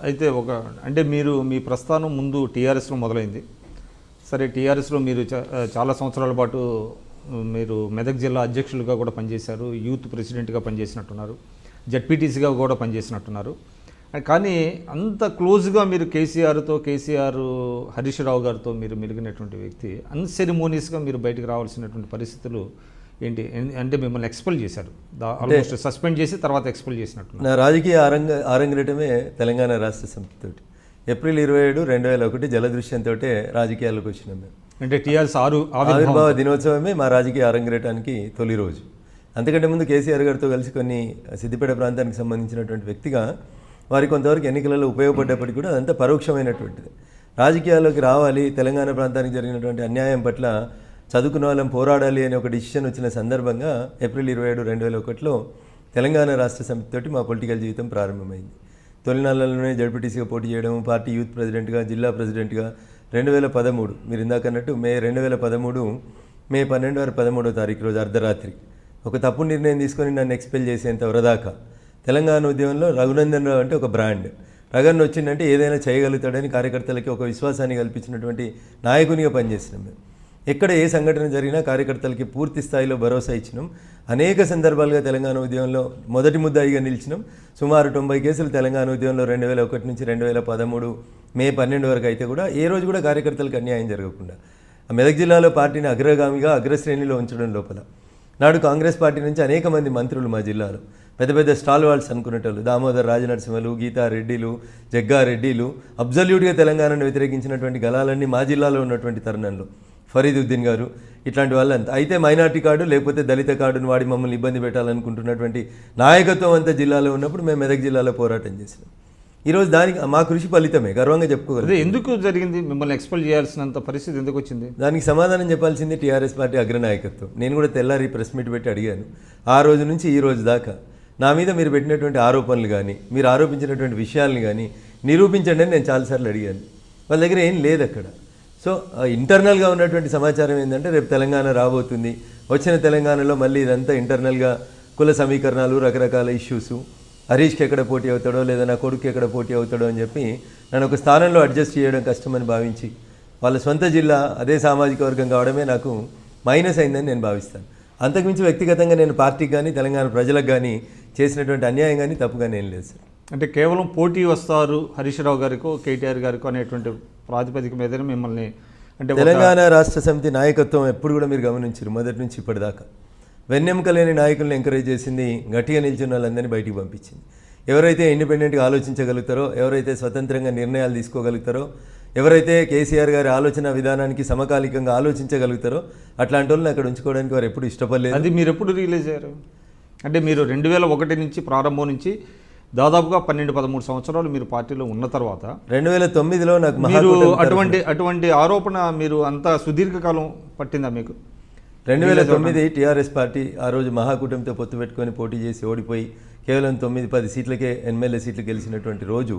అయితే అంటే మీరు మీ ప్రస్థానం ముందు టీఆర్ఎస్లో మొదలైంది. సరే, టీఆర్ఎస్లో మీరు చాలా సంవత్సరాల పాటు మీరు మెదక్ జిల్లా అధ్యక్షులుగా కూడా పనిచేశారు, యూత్ ప్రెసిడెంట్గా పనిచేసినట్టున్నారు, జడ్పీటీసీగా కూడా పనిచేసినట్టున్నారు. కానీ అంత క్లోజ్గా మీరు కేసీఆర్ హరీష్ రావు గారితో మీరు మెలిగినటువంటి వ్యక్తి అన్సెరిమోనియస్గా మీరు బయటకు రావాల్సినటువంటి పరిస్థితులు ఏంటి? అంటే మిమ్మల్ని ఎక్స్పెల్ చేశారు, ఆల్మోస్ట్ సస్పెండ్ చేసి తర్వాత ఎక్స్పెల్ చేసినట్టు. నా రాజకీయ ఆరంగడమే తెలంగాణ రాష్ట్ర సమితితోటి ఏప్రిల్ 27, 2001 జలదృశ్యంతో రాజకీయాల్లోకి వచ్చినాం మేము. అంటే టీఆర్ఎస్ ఆవిర్భావ దినోత్సవమే మా రాజకీయ ఆరంగడటానికి తొలి రోజు. అంతకంటే ముందు కేసీఆర్ గారితో కలిసి కొన్ని సిద్దిపేట ప్రాంతానికి సంబంధించినటువంటి వ్యక్తిగా వారికి కొంతవరకు ఎన్నికలలో ఉపయోగపడ్డప్పటికీ కూడా అదంతా పరోక్షమైనటువంటిది. రాజకీయాల్లోకి రావాలి, తెలంగాణ ప్రాంతానికి జరిగినటువంటి అన్యాయం పట్ల చదువుకున్న వాళ్ళని పోరాడాలి అనే ఒక డిసిషన్ వచ్చిన సందర్భంగా ఏప్రిల్ 27, 2001లో తెలంగాణ రాష్ట్ర సమితితోటి మా పొలిటికల్ జీవితం ప్రారంభమైంది. తొలినాళ్ళలోనే జడ్పీటీసీగా పోటీ చేయడం, పార్టీ యూత్ ప్రెసిడెంట్గా, జిల్లా ప్రెసిడెంట్గా 2013 మీరు ఇందాకన్నట్టు మే 2013 మే 12 13వ తారీఖు రోజు అర్ధరాత్రి ఒక తప్పు నిర్ణయం తీసుకొని నన్ను ఎక్స్పెల్ చేసేంత వరదాకా తెలంగాణ ఉద్యమంలో రఘునందన్ రావు అంటే ఒక బ్రాండ్. రఘన్ వచ్చిందంటే ఏదైనా చేయగలుగుతాడని కార్యకర్తలకి ఒక విశ్వాసాన్ని కల్పించినటువంటి నాయకునిగా పనిచేసినాం మేము. ఎక్కడ ఏ సంఘటన జరిగినా కార్యకర్తలకి పూర్తి స్థాయిలో భరోసా ఇచ్చినాం. అనేక సందర్భాలుగా తెలంగాణ ఉద్యమంలో మొదటి ముద్దాయిగా నిలిచినాం. సుమారు 90 కేసులు తెలంగాణ ఉద్యమంలో 2001 నుంచి 2013 మే 12 వరకు అయితే కూడా ఏ రోజు కూడా కార్యకర్తలకు అన్యాయం జరగకుండా మెదక్ జిల్లాలో పార్టీని అగ్రగామిగా అగ్రశ్రేణిలో ఉంచడం లోపల నాడు కాంగ్రెస్ పార్టీ నుంచి అనేక మంది మంత్రులు మా జిల్లాలో పెద్ద పెద్ద స్టాల్ వాల్స్ అనుకునేటోళ్ళు, దామోదర్ రాజనరసింహలు, గీతారెడ్డిలు, జగ్గారెడ్డిలు, అబ్జల్యూట్గా తెలంగాణను వ్యతిరేకించినటువంటి గలాలన్నీ మా జిల్లాలో ఉన్నటువంటి తరుణంలో ఫరీదుద్దీన్ గారు, ఇట్లాంటి వాళ్ళంతా. అయితే మైనార్టీ కార్డు లేకపోతే దళిత కార్డును వాడి మమ్మల్ని ఇబ్బంది పెట్టాలనుకుంటున్నటువంటి నాయకత్వం అంతా జిల్లాలో ఉన్నప్పుడు మేము మెదక్ జిల్లాలో పోరాటం చేసినాం. ఈరోజు దానికి మా కృషి ఫలితమే గర్వంగా చెప్పుకోగలం. ఎందుకు జరిగింది? మిమ్మల్ని ఎక్స్పెల్ చేయాల్సినంత పరిస్థితి ఎందుకు వచ్చింది? దానికి సమాధానం చెప్పాల్సింది టీఆర్ఎస్ పార్టీ అగ్రనాయకత్వం. నేను కూడా తెల్లారి ప్రెస్ మీట్ పెట్టి అడిగాను. ఆ రోజు నుంచి ఈ రోజు దాకా నా మీద మీరు పెట్టినటువంటి ఆరోపణలు కానీ మీరు ఆరోపించినటువంటి విషయాలను కానీ నిరూపించండి అని నేను చాలాసార్లు అడిగాను. వాళ్ళ దగ్గర ఏం లేదు అక్కడ. సో ఇంటర్నల్గా ఉన్నటువంటి సమాచారం ఏంటంటే రేపు తెలంగాణ రాబోతుంది, వచ్చిన తెలంగాణలో మళ్ళీ ఇదంతా ఇంటర్నల్గా కుల సమీకరణాలు, రకరకాల ఇష్యూస్, హరీష్కి ఎక్కడ పోటీ అవుతాడో లేదా నా కొడుకు ఎక్కడ పోటీ అవుతాడో అని చెప్పి నన్ను ఒక స్థానంలో అడ్జస్ట్ చేయడం కష్టమని భావించి వాళ్ళ సొంత జిల్లా అదే సామాజిక వర్గం కావడమే నాకు మైనస్ అయిందని నేను భావిస్తాను. అంతకుమించి వ్యక్తిగతంగా నేను పార్టీకి కానీ తెలంగాణ ప్రజలకు కానీ చేసినటువంటి అన్యాయం కానీ తప్పుగానే ఏం లేదు సార్. అంటే కేవలం పోటీ వస్తారు హరీష్ రావు గారికో కేటీఆర్ గారికో అనేటువంటి ప్రాతిపదిక మీదనే మిమ్మల్ని అంటే తెలంగాణ రాష్ట్ర సమితి నాయకత్వం ఎప్పుడు కూడా మీరు గమనించారు మొదటి నుంచి ఇప్పటిదాకా వెన్నెముక లేని నాయకులను ఎంకరేజ్ చేసింది, గట్టిగా నిల్చున్న వాళ్ళందరినీ బయటికి పంపించింది. ఎవరైతే ఇండిపెండెంట్గా ఆలోచించగలుగుతారో, ఎవరైతే స్వతంత్రంగా నిర్ణయాలు తీసుకోగలుగుతారో, ఎవరైతే కేసీఆర్ గారి ఆలోచన విధానానికి సమకాలికంగా ఆలోచించగలుగుతారో అట్లాంటి వాళ్ళని అక్కడ ఉంచుకోవడానికి వారు ఎప్పుడు ఇష్టపడలేదు. అది మీరు ఎప్పుడు రియలైజ్ అయ్యారు? అంటే మీరు 2001 నుంచి ప్రారంభం నుంచి దాదాపుగా 12-13 సంవత్సరాలు మీరు పార్టీలో ఉన్న తర్వాత 2009లో నాకు మీరు అటువంటి ఆరోపణ మీరు అంత సుదీర్ఘకాలం పట్టిందా మీకు? 2009 టీఆర్ఎస్ పార్టీ ఆ రోజు మహాకూటమితో పొత్తు పెట్టుకొని పోటీ చేసి ఓడిపోయి కేవలం 9-10 సీట్లకే ఎమ్మెల్యే సీట్లు గెలిచినటువంటి రోజు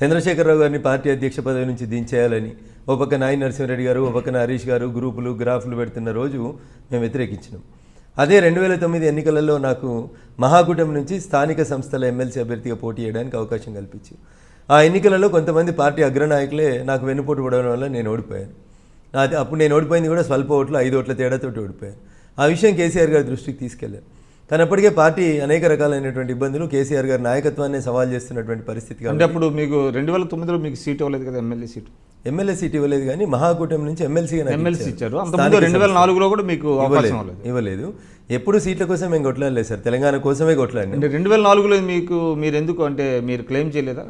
చంద్రశేఖరరావు గారిని పార్టీ అధ్యక్ష పదవి నుంచి దించేయాలని ఓ పక్క నాయన నరసింహారెడ్డి గారు, ఓ పక్కన హరీష్ గారు గ్రూపులు గ్రాఫ్లు పెడుతున్న రోజు మేము వ్యతిరేకించినాం. అదే 2009 ఎన్నికలలో నాకు మహాకూటమి నుంచి స్థానిక సంస్థల ఎమ్మెల్సీ అభ్యర్థిగా పోటీ చేయడానికి అవకాశం కల్పించి ఆ ఎన్నికలలో కొంతమంది పార్టీ అగ్రనాయకులే నాకు వెన్నుపోటు పడడం వల్ల నేను ఓడిపోయాను. అప్పుడు నేను ఓడిపోయింది కూడా స్వల్ప ఓట్లు, 5 ఓట్ల తేడాతోటి ఓడిపోయాను. ఆ విషయం కేసీఆర్ గారి దృష్టికి తీసుకెళ్లాను. కానీ అప్పటికే పార్టీ అనేక రకాలైనటువంటి ఇబ్బందులు, కేసీఆర్ గారి నాయకత్వాన్ని సవాల్ చేస్తున్నటువంటి పరిస్థితి. అంటే అప్పుడు మీకు 2009లో మీకు సీట్ ఇవ్వలేదు కదా, ఎమ్మెల్యే సీట్ ఇవ్వలేదు, కానీ మహాకూటమి నుంచి ఎమ్మెల్సీ ఇచ్చారు. 2004లో కూడా మీకు ఇవ్వలేదు. ఎప్పుడు సీట్ల కోసం మేము కొట్లాడలేదు సార్, తెలంగాణ కోసమే కొట్లాడి. అంటే 2004లో మీరు ఎందుకు అంటే మీరు క్లెయిమ్ చేయలేదా?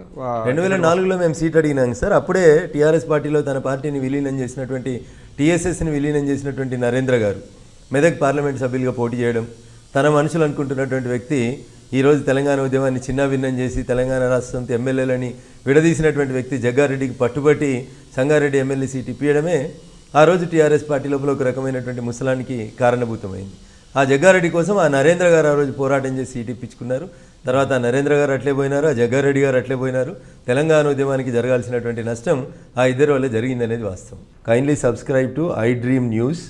2004లో మేము సీట్ అడిగినాం సార్. అప్పుడే టీఆర్ఎస్ పార్టీలో తన పార్టీని విలీనం చేసినటువంటి టీఎస్ఎస్ని విలీనం చేసినటువంటి నరేంద్ర గారు మెదక్ పార్లమెంట్ సభ్యులుగా పోటీ చేయడం, తన మనుషులు అనుకుంటున్నటువంటి వ్యక్తి ఈరోజు తెలంగాణ ఉద్యమాన్ని చిన్నాభిన్నం చేసి తెలంగాణ రాష్ట్ర సమితి ఎమ్మెల్యేలని విడదీసినటువంటి వ్యక్తి జగ్గారెడ్డికి పట్టుబట్టి సంగారెడ్డి ఎమ్మెల్యే సీట్ ఇప్పించడమే ఆ రోజు టీఆర్ఎస్ పార్టీ లోపల ఒక రకమైనటువంటి ముసలానికి కారణభూతమైంది. ఆ జగ్గారెడ్డి కోసం ఆ నరేంద్ర గారు ఆ రోజు పోరాటం చేసి సీట్ ఇప్పించుకున్నారు. తర్వాత ఆ నరేంద్ర గారు అట్లే పోయినారు, ఆ జగ్గారెడ్డి గారు అట్లే పోయినారు. తెలంగాణ ఉద్యమానికి జరగాల్సినటువంటి నష్టం ఆ ఇద్దరి వల్ల జరిగిందనేది వాస్తవం. Kindly subscribe to I dream news.